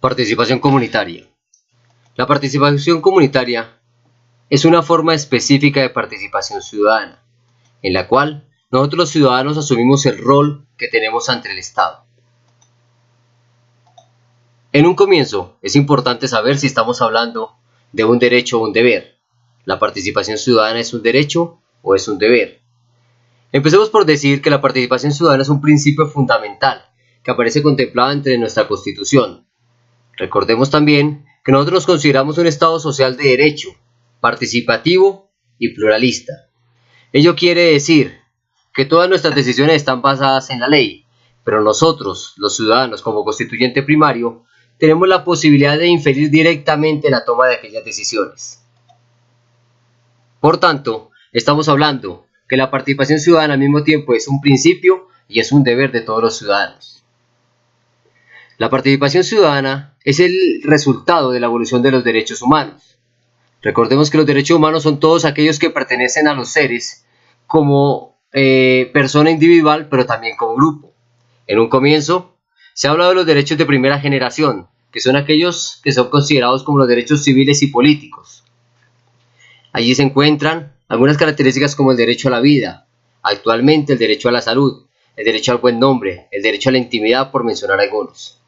Participación comunitaria. La participación comunitaria es una forma específica de participación ciudadana, en la cual nosotros los ciudadanos asumimos el rol que tenemos ante el Estado. En un comienzo, es importante saber si estamos hablando de un derecho o un deber. ¿La participación ciudadana es un derecho o es un deber? Empecemos por decir que la participación ciudadana es un principio fundamental que aparece contemplado entre nuestra Constitución. Recordemos también que nosotros nos consideramos un Estado social de derecho, participativo y pluralista. Ello quiere decir que todas nuestras decisiones están basadas en la ley, pero nosotros, los ciudadanos, como constituyente primario, tenemos la posibilidad de inferir directamente la toma de aquellas decisiones. Por tanto, estamos hablando que la participación ciudadana al mismo tiempo es un principio y es un deber de todos los ciudadanos. La participación ciudadana es el resultado de la evolución de los derechos humanos. Recordemos que los derechos humanos son todos aquellos que pertenecen a los seres como persona individual, pero también como grupo. En un comienzo, se ha hablado de los derechos de primera generación, que son aquellos que son considerados como los derechos civiles y políticos. Allí se encuentran algunas características como el derecho a la vida, actualmente el derecho a la salud, el derecho al buen nombre, el derecho a la intimidad, por mencionar algunos.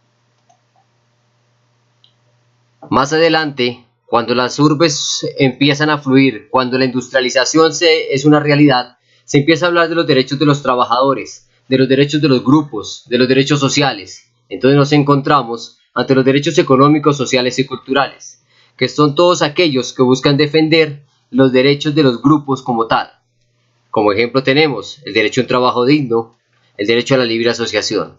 Más adelante, cuando las urbes empiezan a fluir, cuando la industrialización es una realidad, se empieza a hablar de los derechos de los trabajadores, de los derechos de los grupos, de los derechos sociales. Entonces nos encontramos ante los derechos económicos, sociales y culturales, que son todos aquellos que buscan defender los derechos de los grupos como tal. Como ejemplo tenemos el derecho a un trabajo digno, el derecho a la libre asociación.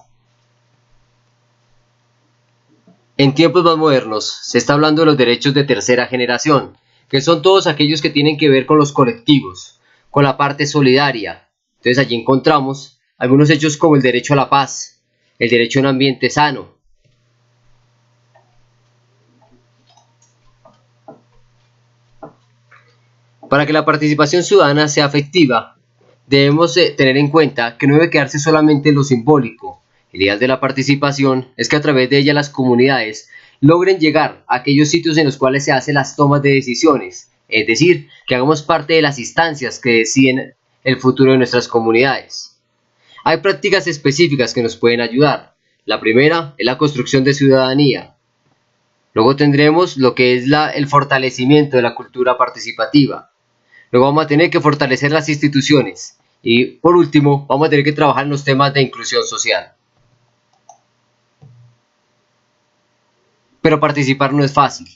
En tiempos más modernos se está hablando de los derechos de tercera generación, que son todos aquellos que tienen que ver con los colectivos, con la parte solidaria. Entonces allí encontramos algunos hechos como el derecho a la paz, el derecho a un ambiente sano. Para que la participación ciudadana sea efectiva, debemos tener en cuenta que no debe quedarse solamente en lo simbólico. El ideal de la participación es que a través de ella las comunidades logren llegar a aquellos sitios en los cuales se hacen las tomas de decisiones, es decir, que hagamos parte de las instancias que deciden el futuro de nuestras comunidades. Hay prácticas específicas que nos pueden ayudar. La primera es la construcción de ciudadanía. Luego tendremos lo que es el fortalecimiento de la cultura participativa. Luego vamos a tener que fortalecer las instituciones. Y por último, vamos a tener que trabajar en los temas de inclusión social. Pero participar no es fácil.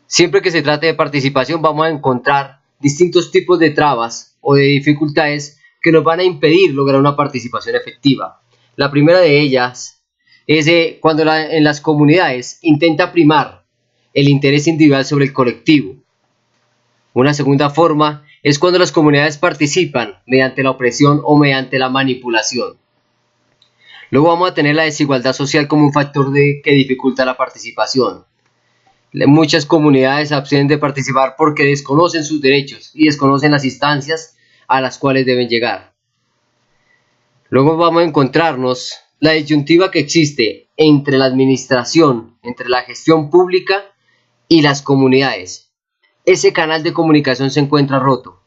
Siempre que se trate de participación vamos a encontrar distintos tipos de trabas o de dificultades que nos van a impedir lograr una participación efectiva. La primera de ellas es cuando en las comunidades intenta primar el interés individual sobre el colectivo. Una segunda forma es cuando las comunidades participan mediante la opresión o mediante la manipulación. Luego vamos a tener la desigualdad social como un factor que dificulta la participación. Muchas comunidades se abstienen de participar porque desconocen sus derechos y desconocen las instancias a las cuales deben llegar. Luego vamos a encontrarnos la disyuntiva que existe entre la administración, entre la gestión pública y las comunidades. Ese canal de comunicación se encuentra roto.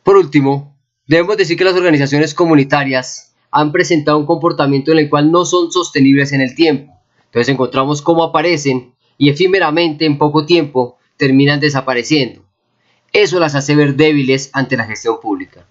Por último, debemos decir que las organizaciones comunitarias han presentado un comportamiento en el cual no son sostenibles en el tiempo. Entonces encontramos cómo aparecen y efímeramente en poco tiempo terminan desapareciendo. Eso las hace ver débiles ante la gestión pública.